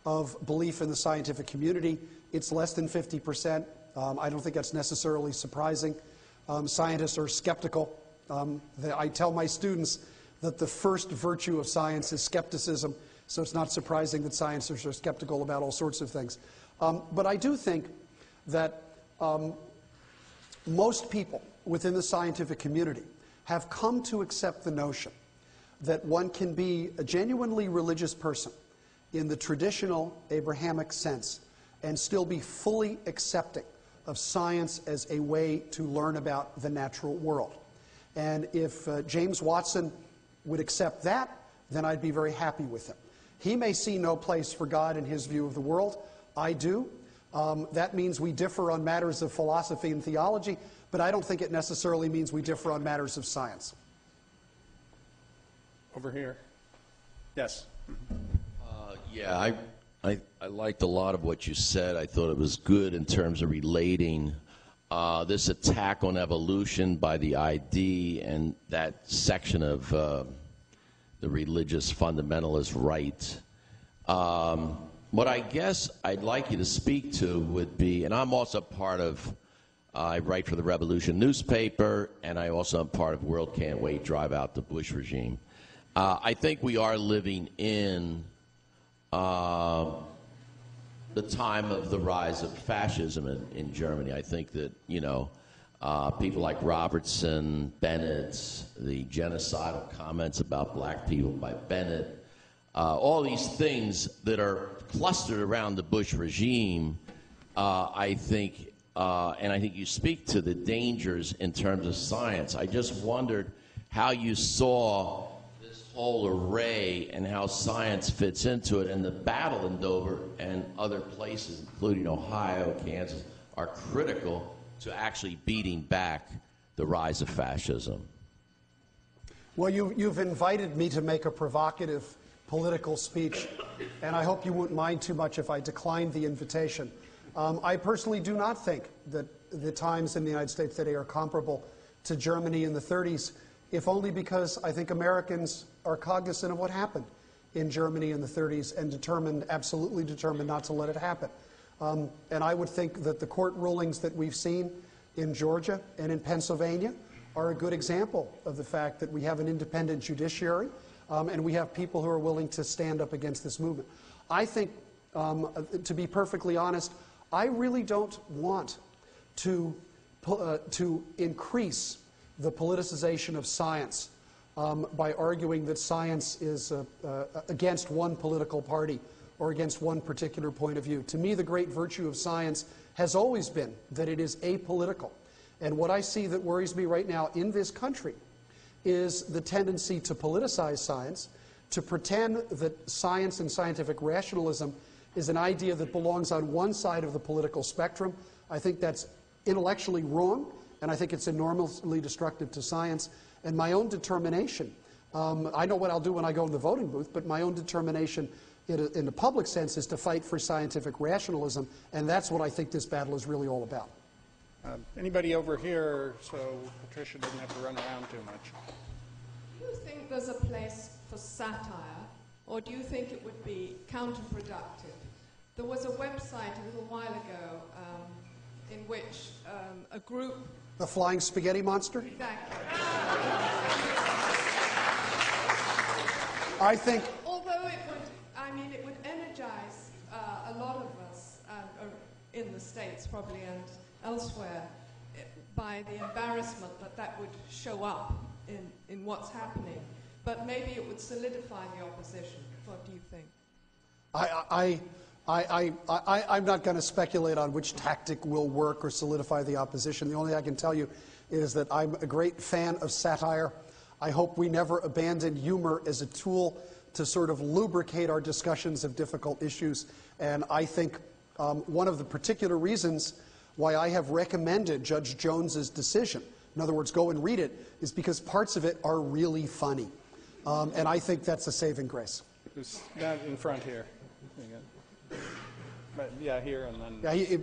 of belief in the scientific community. It's less than 50%. I don't think that's necessarily surprising. Scientists are skeptical. I tell my students that the first virtue of science is skepticism, so it's not surprising that scientists are skeptical about all sorts of things. But I do think that most people within the scientific community have come to accept the notion that one can be a genuinely religious person in the traditional Abrahamic sense and still be fully accepting of science as a way to learn about the natural world. And if James Watson would accept that, then I'd be very happy with him. He may see no place for God in his view of the world. I do. That means we differ on matters of philosophy and theology, but I don't think it necessarily means we differ on matters of science. Over here. Yes. Yeah, I liked a lot of what you said. I thought it was good in terms of relating this attack on evolution by the ID and that section of the religious fundamentalist right. What I guess I'd like you to speak to would be, and I'm also part of, I write for the Revolution newspaper, and I also am part of World Can't Wait, Drive Out the Bush Regime. I think we are living in the time of the rise of fascism in Germany. I think that, you know, people like Robertson, Bennett, the genocidal comments about black people by Bennett, all these things that are clustered around the Bush regime, I think, and I think you speak to the dangers in terms of science. I just wondered how you saw this whole array and how science fits into it, and the battle in Dover and other places, including Ohio, Kansas, are critical to actually beating back the rise of fascism. Well, you've invited me to make a provocative political speech, and I hope you won't mind too much if I decline the invitation. I personally do not think that the times in the United States today are comparable to Germany in the 30s, if only because I think Americans are cognizant of what happened in Germany in the 30s and determined, absolutely determined, not to let it happen. And I would think that the court rulings that we've seen in Georgia and in Pennsylvania are a good example of the fact that we have an independent judiciary and we have people who are willing to stand up against this movement. I think, to be perfectly honest, I really don't want to increase the politicization of science by arguing that science is against one political party or against one particular point of view. To me, the great virtue of science has always been that it is apolitical. And what I see that worries me right now in this country is the tendency to politicize science, to pretend that science and scientific rationalism is an idea that belongs on one side of the political spectrum. I think that's intellectually wrong, and I think it's enormously destructive to science. And my own determination, I know what I'll do when I go in the voting booth, but my own determination in the public sense is to fight for scientific rationalism, and that's what I think this battle is really all about. Anybody over here, so Patricia doesn't have to run around too much. Do you think there's a place for satire, or do you think it would be counterproductive? There was a website a little while ago in which a group... The Flying Spaghetti Monster? Exactly. I think... Although it would, I mean, it would energize a lot of us in the States probably and elsewhere by the embarrassment that would show up in what's happening. But maybe it would solidify the opposition. What do you think? I'm not going to speculate on which tactic will work or solidify the opposition. The only thing I can tell you is that I'm a great fan of satire. I hope we never abandon humor as a tool to sort of lubricate our discussions of difficult issues. And I think one of the particular reasons why I have recommended Judge Jones's decision, in other words, go and read it, is because parts of it are really funny. And I think that's a saving grace. Who's down in front here? But yeah, here and then. Yeah,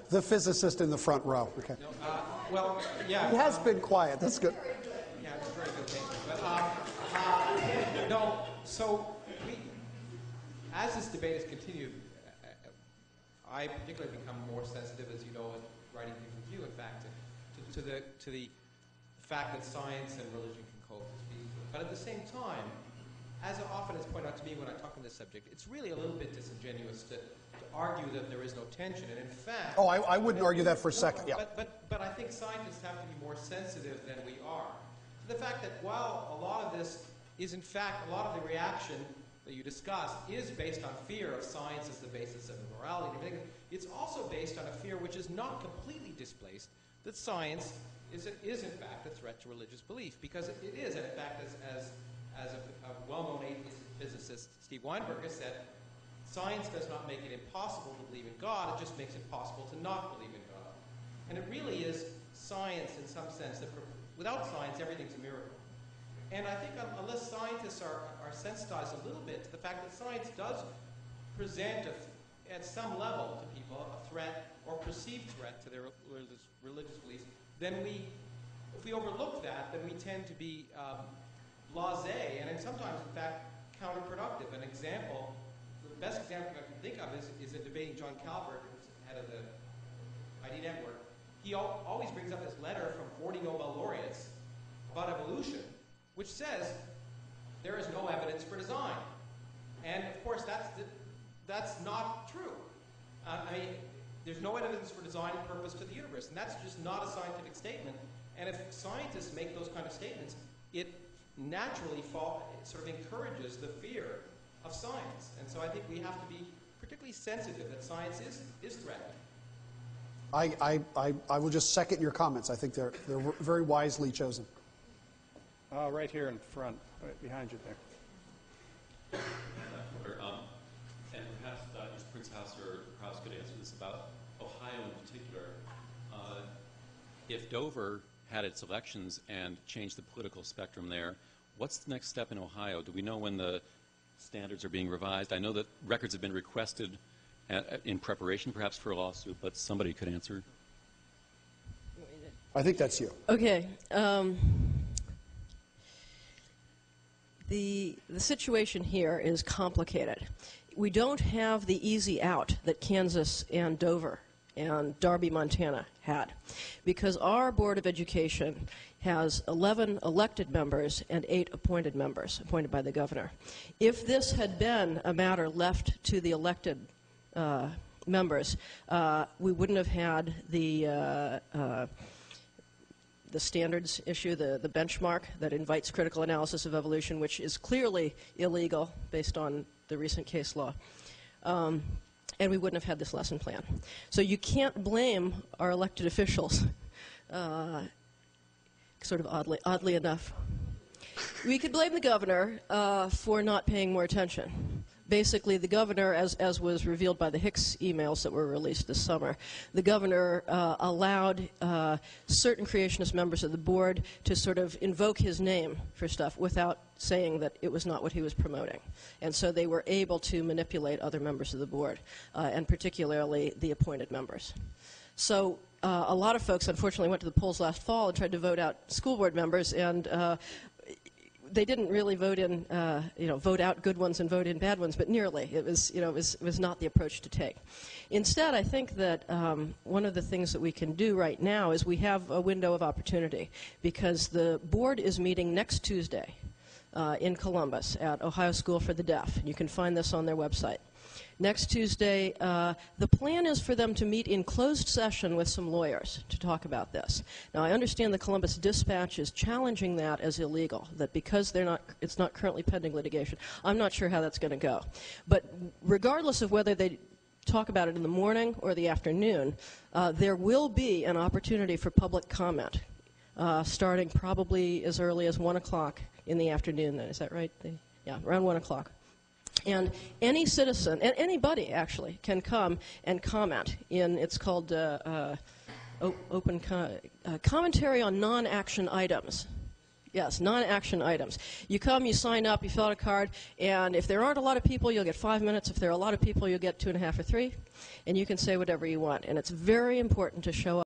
the physicist in the front row. Okay. Well, yeah. He has been quiet. That's good. Yeah, it's a very good case. But no, so as this debate has continued, I particularly become more sensitive, as you know, in writing things with you, in fact, to the fact that science and religion can coexist peacefully. But at the same time, as often is pointed out to me when I talk on this subject, it's really a little bit disingenuous to argue that there is no tension. And in fact... Oh, I wouldn't argue that for a second, yeah. But I think scientists have to be more sensitive than we are to the fact that while a lot of this is, in fact, a lot of the reaction that you discussed is based on fear of science as the basis of morality and everything, it's also based on a fear which is not completely displaced, that science is in fact a threat to religious belief, because it is, and in fact, as a well-known atheist physicist, Steve Weinberg, has said, science does not make it impossible to believe in God, it just makes it possible to not believe in God. And it really is science in some sense, that without science, everything's a miracle. And I think unless scientists are sensitized a little bit to the fact that science does present, at some level to people, a threat or perceived threat to their religious beliefs, then if we overlook that, then we tend to be blasé, and sometimes, in fact, counterproductive. An example, the best example I can think of is in debating John Calvert, who's head of the ID Network. He always brings up this letter from 40 Nobel laureates about evolution, which says there is no evidence for design. And of course, that's not true. I mean, there's no evidence for design and purpose to the universe, and that's just not a scientific statement. And if scientists make those kind of statements, it naturally sort of encourages the fear of science. And so I think we have to be particularly sensitive that science is threatened. I will just second your comments. I think they're very wisely chosen. Right here in front, right behind you there. And perhaps Mr. Princehouse or Krause could answer this about Ohio in particular. If Dover had its elections and changed the political spectrum there, what's the next step in Ohio? Do we know when the standards are being revised? I know that records have been requested in preparation perhaps for a lawsuit, but somebody could answer. I think that's you. Okay. The situation here is complicated. We don't have the easy out that Kansas and Dover and Darby, Montana had, because our Board of Education has 11 elected members and 8 appointed members, appointed by the governor. If this had been a matter left to the elected members, we wouldn't have had the standards issue, the benchmark that invites critical analysis of evolution, which is clearly illegal based on the recent case law. And we wouldn't have had this lesson plan. So you can't blame our elected officials, sort of oddly enough. We could blame the governor for not paying more attention. Basically, the governor, as was revealed by the Hicks emails that were released this summer, the governor allowed certain creationist members of the board to sort of invoke his name for stuff without saying that it was not what he was promoting. And so they were able to manipulate other members of the board, and particularly the appointed members. So a lot of folks, unfortunately, went to the polls last fall and tried to vote out school board members, and they didn't really vote in, vote out good ones and vote in bad ones, but nearly. It was not the approach to take. Instead, I think that one of the things that we can do right now is we have a window of opportunity, because the board is meeting next Tuesday in Columbus at Ohio School for the Deaf. You can find this on their website. Next Tuesday, the plan is for them to meet in closed session with some lawyers to talk about this. Now, I understand the Columbus Dispatch is challenging that as illegal, that because it's not currently pending litigation. I'm not sure how that's going to go. But regardless of whether they talk about it in the morning or the afternoon, there will be an opportunity for public comment, starting probably as early as 1 o'clock in the afternoon. Is that right? Yeah, around 1 o'clock. And any citizen, and anybody actually, can come and comment in, it's called open commentary on non-action items. Yes, non-action items. You come, you sign up, you fill out a card, and if there aren't a lot of people, you'll get 5 minutes. If there are a lot of people, you'll get 2.5 or 3, and you can say whatever you want. And it's very important to show up.